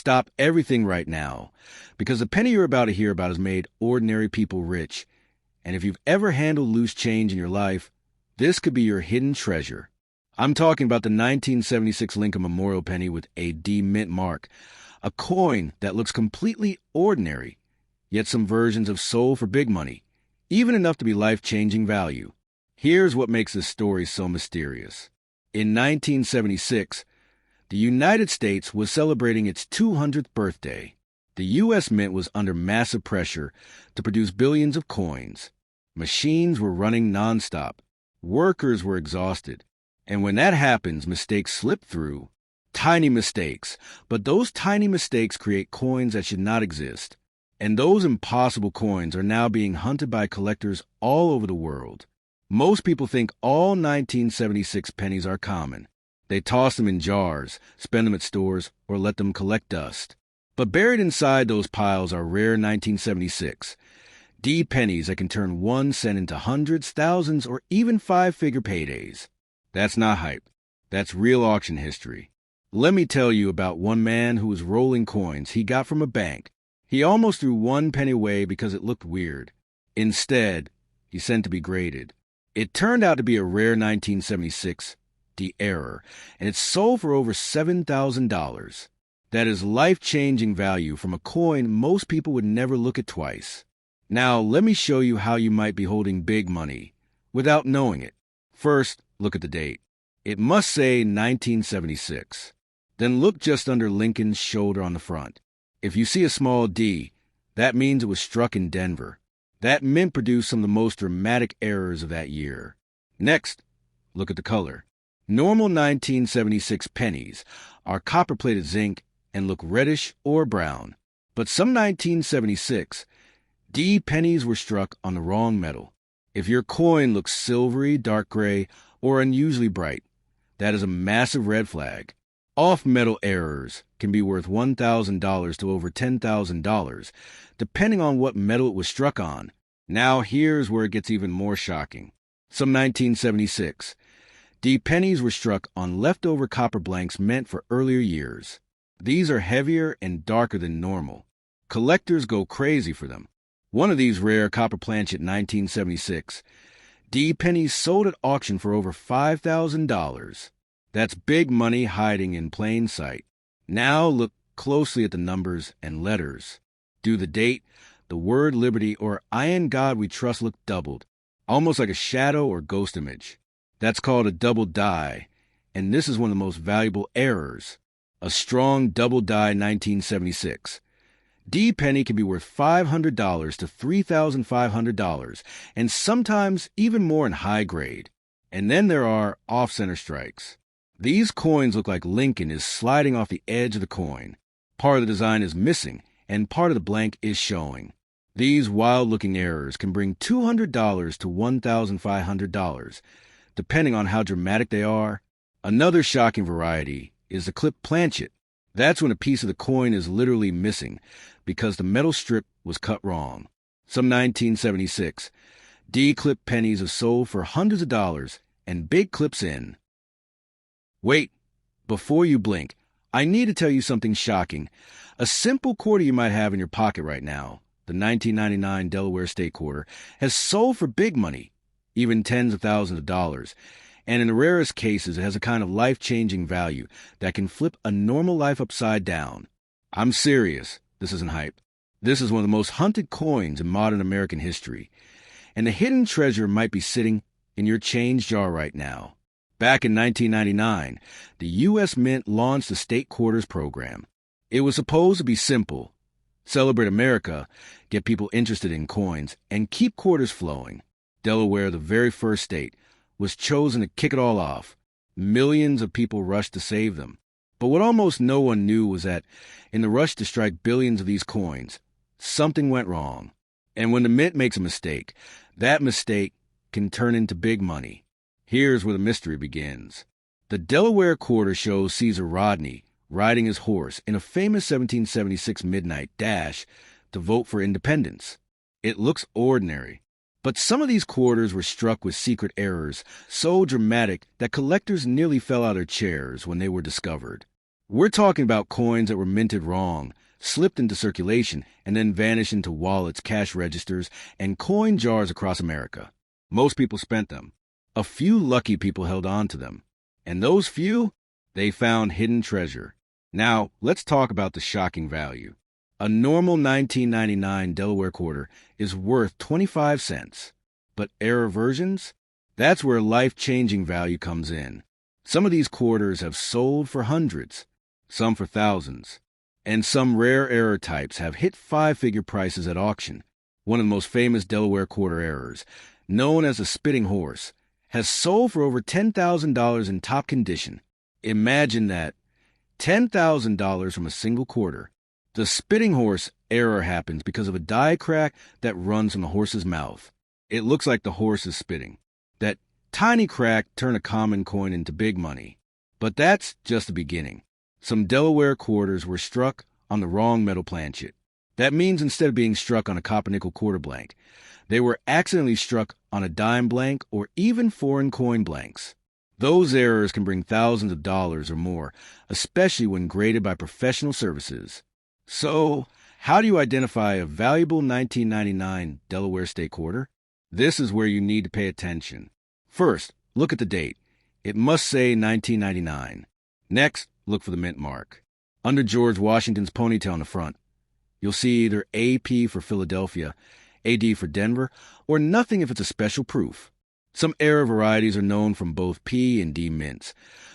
stop everything right now, because the penny you're about to hear about has made ordinary people rich. And if you've ever handled loose change in your life, this could be your hidden treasure. I'm talking about the 1976 Lincoln Memorial penny with a D mint mark, a coin that looks completely ordinary, yet some versions have sold for big money, even enough to be life-changing value. Here's what makes this story so mysterious. In 1976, the United States was celebrating its 200th birthday. The U.S. Mint was under massive pressure to produce billions of coins. Machines were running nonstop. Workers were exhausted. And when that happens, mistakes slip through. Tiny mistakes. But those tiny mistakes create coins that should not exist. And those impossible coins are now being hunted by collectors all over the world. Most people think all 1976 pennies are common. They toss them in jars, spend them at stores, or let them collect dust. But buried inside those piles are rare 1976 D pennies that can turn 1 cent into hundreds, thousands, or even five-figure paydays. That's not hype. That's real auction history. Let me tell you about one man who was rolling coins he got from a bank. He almost threw 1 penny away because it looked weird. Instead, he sent to be graded. It turned out to be a rare 1976 D error, and it sold for over $7,000. That is life-changing value from a coin most people would never look at twice. Now, let me show you how you might be holding big money without knowing it. First, look at the date. It must say 1976. Then look just under Lincoln's shoulder on the front. If you see a small D, that means it was struck in Denver. That mint produced some of the most dramatic errors of that year. Next, look at the color. Normal 1976 pennies are copper-plated zinc and look reddish or brown. But some 1976 D pennies were struck on the wrong metal. If your coin looks silvery, dark gray, or unusually bright, that is a massive red flag. Off-metal errors can be worth $1,000 to over $10,000, depending on what metal it was struck on. Now here's where it gets even more shocking. Some 1976 D pennies were struck on leftover copper blanks meant for earlier years. These are heavier and darker than normal. Collectors go crazy for them. One of these rare copper planchet 1976 D pennies sold at auction for over $5,000. That's big money hiding in plain sight. Now look closely at the numbers and letters. Do the date, the word liberty, or I in God we trust look doubled, almost like a shadow or ghost image. That's called a double die, and this is one of the most valuable errors. A strong double die 1976. D penny can be worth $500 to $3,500, and sometimes even more in high grade. And then there are off-center strikes. These coins look like Lincoln is sliding off the edge of the coin. Part of the design is missing, and part of the blank is showing. These wild-looking errors can bring $200 to $1,500, depending on how dramatic they are. Another shocking variety is the clip planchet. That's when a piece of the coin is literally missing because the metal strip was cut wrong. Some 1976 D-clip pennies have sold for hundreds of dollars, and big clips in. Wait, before you blink, I need to tell you something shocking. A simple quarter you might have in your pocket right now, the 1999 Delaware State Quarter, has sold for big money, even tens of thousands of dollars. And in the rarest cases, it has a kind of life-changing value that can flip a normal life upside down. I'm serious. This isn't hype. This is one of the most hunted coins in modern American history. And the hidden treasure might be sitting in your change jar right now. Back in 1999, the U.S. Mint launched the State Quarters program. It was supposed to be simple. Celebrate America, get people interested in coins, and keep quarters flowing. Delaware, the very first state, was chosen to kick it all off. Millions of people rushed to save them. But what almost no one knew was that, in the rush to strike billions of these coins, something went wrong. And when the mint makes a mistake, that mistake can turn into big money. Here's where the mystery begins. The Delaware quarter shows Caesar Rodney riding his horse in a famous 1776 midnight dash to vote for independence. It looks ordinary. But some of these quarters were struck with secret errors so dramatic that collectors nearly fell out of their chairs when they were discovered. We're talking about coins that were minted wrong, slipped into circulation, and then vanished into wallets, cash registers, and coin jars across America. Most people spent them. A few lucky people held on to them. And those few, they found hidden treasure. Now, let's talk about the shocking value. A normal 1999 Delaware quarter is worth 25 cents. But error versions? That's where life-changing value comes in. Some of these quarters have sold for hundreds, some for thousands. And some rare error types have hit five-figure prices at auction. One of the most famous Delaware quarter errors, known as the spitting horse, has sold for over $10,000 in top condition. Imagine that. $10,000 from a single quarter. The spitting horse error happens because of a die crack that runs from the horse's mouth. It looks like the horse is spitting. That tiny crack turned a common coin into big money. But that's just the beginning. Some Delaware quarters were struck on the wrong metal planchet. That means instead of being struck on a copper-nickel quarter blank, they were accidentally struck on a dime blank or even foreign coin blanks. Those errors can bring thousands of dollars or more, especially when graded by professional services. So, how do you identify a valuable 1999 Delaware state quarter? This is where you need to pay attention. First, look at the date. It must say 1999. Next, look for the mint mark. Under George Washington's ponytail on the front, you'll see either AP for Philadelphia, AD for Denver, or nothing if it's a special proof. Some error varieties are known from both P and D mints,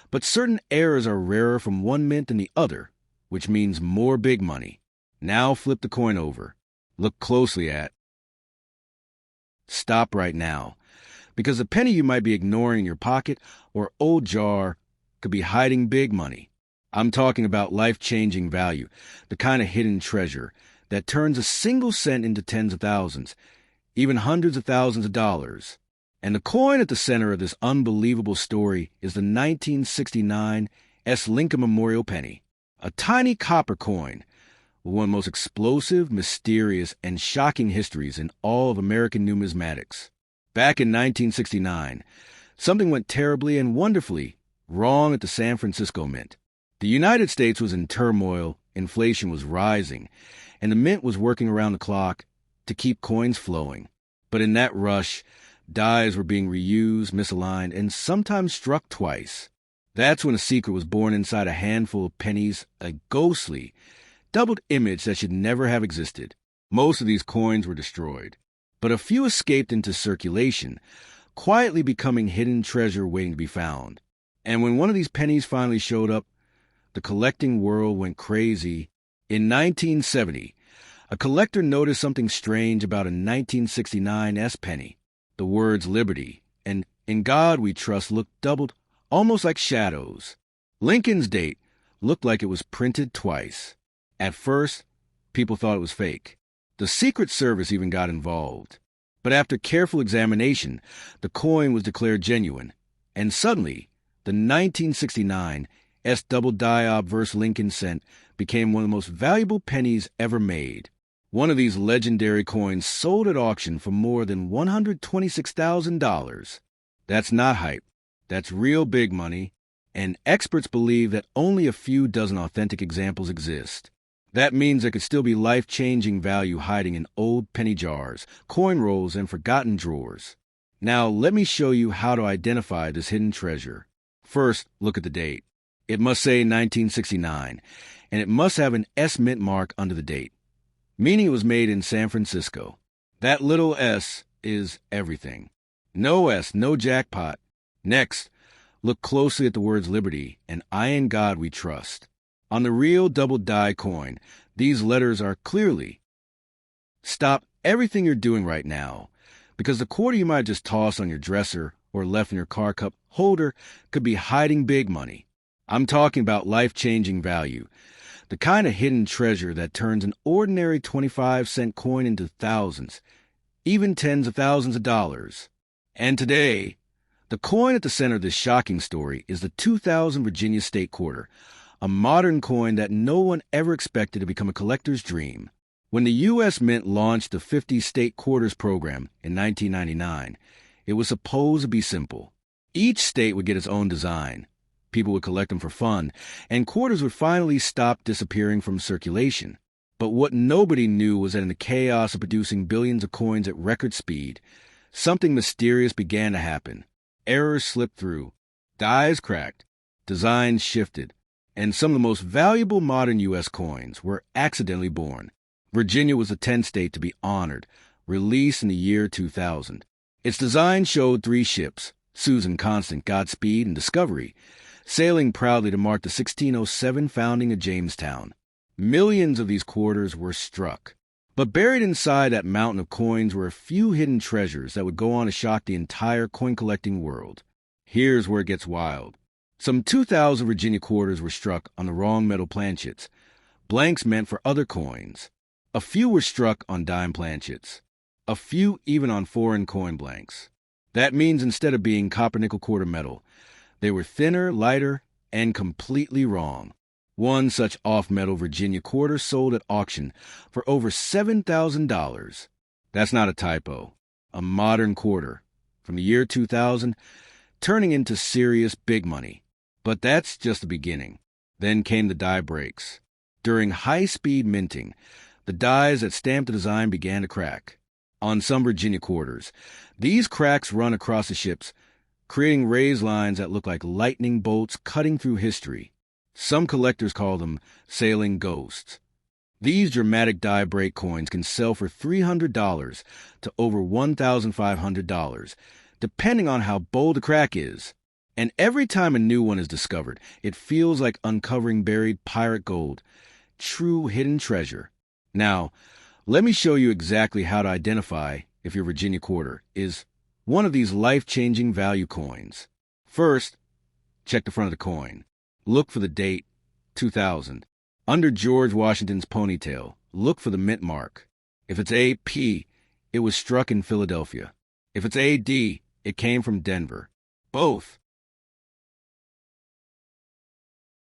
but certain errors are rarer from one mint than the other, which means more big money. Now flip the coin over. Look closely at. Stop right now, because the penny you might be ignoring in your pocket or old jar could be hiding big money. I'm talking about life-changing value, the kind of hidden treasure that turns a single cent into tens of thousands, even hundreds of thousands of dollars. And the coin at the center of this unbelievable story is the 1969 S. Lincoln Memorial Penny, a tiny copper coin with one of the most explosive, mysterious, and shocking histories in all of American numismatics. Back in 1969, something went terribly and wonderfully wrong at the San Francisco Mint. The United States was in turmoil, inflation was rising, and the mint was working around the clock to keep coins flowing. But in that rush, dies were being reused, misaligned, and sometimes struck twice. That's when a secret was born inside a handful of pennies, a ghostly, doubled image that should never have existed. Most of these coins were destroyed, but a few escaped into circulation, quietly becoming hidden treasure waiting to be found. And when one of these pennies finally showed up, the collecting world went crazy. In 1970, a collector noticed something strange about a 1969 S penny. The words Liberty and In God We Trust looked doubled, almost like shadows. Lincoln's date looked like it was printed twice. At first, people thought it was fake. The Secret Service even got involved. But after careful examination, the coin was declared genuine. And suddenly, the 1969 S double die obverse Lincoln cent became one of the most valuable pennies ever made. One of these legendary coins sold at auction for more than $126,000. That's not hype. That's real big money. And experts believe that only a few dozen authentic examples exist. That means there could still be life-changing value hiding in old penny jars, coin rolls, and forgotten drawers. Now, let me show you how to identify this hidden treasure. First, look at the date. It must say 1969, and it must have an S mint mark under the date, meaning it was made in San Francisco. That little S is everything. No S, no jackpot. Next, look closely at the words Liberty and I in God We Trust. On the real double die coin, these letters are clearly. Stop everything you're doing right now, because the quarter you might just toss on your dresser or left in your car cup holder could be hiding big money. I'm talking about life-changing value, the kind of hidden treasure that turns an ordinary 25-cent coin into thousands, even tens of thousands of dollars. And today, the coin at the center of this shocking story is the 2000 Virginia State Quarter, a modern coin that no one ever expected to become a collector's dream. When the U.S. Mint launched the 50 State Quarters program in 1999, it was supposed to be simple. Each state would get its own design, People would collect them for fun, and quarters would finally stop disappearing from circulation. But what nobody knew was that in the chaos of producing billions of coins at record speed, something mysterious began to happen. Errors slipped through, dies cracked, designs shifted, and some of the most valuable modern U.S. coins were accidentally born. Virginia was the 10th state to be honored, released in the year 2000. Its design showed 3 ships, Susan, Constant, Godspeed, and Discovery, sailing proudly to mark the 1607 founding of Jamestown. Millions of these quarters were struck. But buried inside that mountain of coins were a few hidden treasures that would go on to shock the entire coin-collecting world. Here's where it gets wild. Some 2,000 Virginia quarters were struck on the wrong metal planchets, blanks meant for other coins. A few were struck on dime planchets. A few even on foreign coin blanks. That means instead of being copper-nickel quarter metal, they were thinner, lighter, and completely wrong. One such off-metal Virginia quarter sold at auction for over $7,000. That's not a typo. A modern quarter, from the year 2000, turning into serious big money. But that's just the beginning. Then came the die breaks. During high-speed minting, the dies that stamped the design began to crack. On some Virginia quarters, these cracks run across the ships, creating raised lines that look like lightning bolts cutting through history. Some collectors call them sailing ghosts. These dramatic die break coins can sell for $300 to over $1,500, depending on how bold the crack is. And every time a new one is discovered, it feels like uncovering buried pirate gold, true hidden treasure. Now, let me show you exactly how to identify if your Virginia quarter is one of these life-changing value coins. First, check the front of the coin. Look for the date, 2000. Under George Washington's ponytail, look for the mint mark. If it's AP, it was struck in Philadelphia. If it's AD, it came from Denver. Both.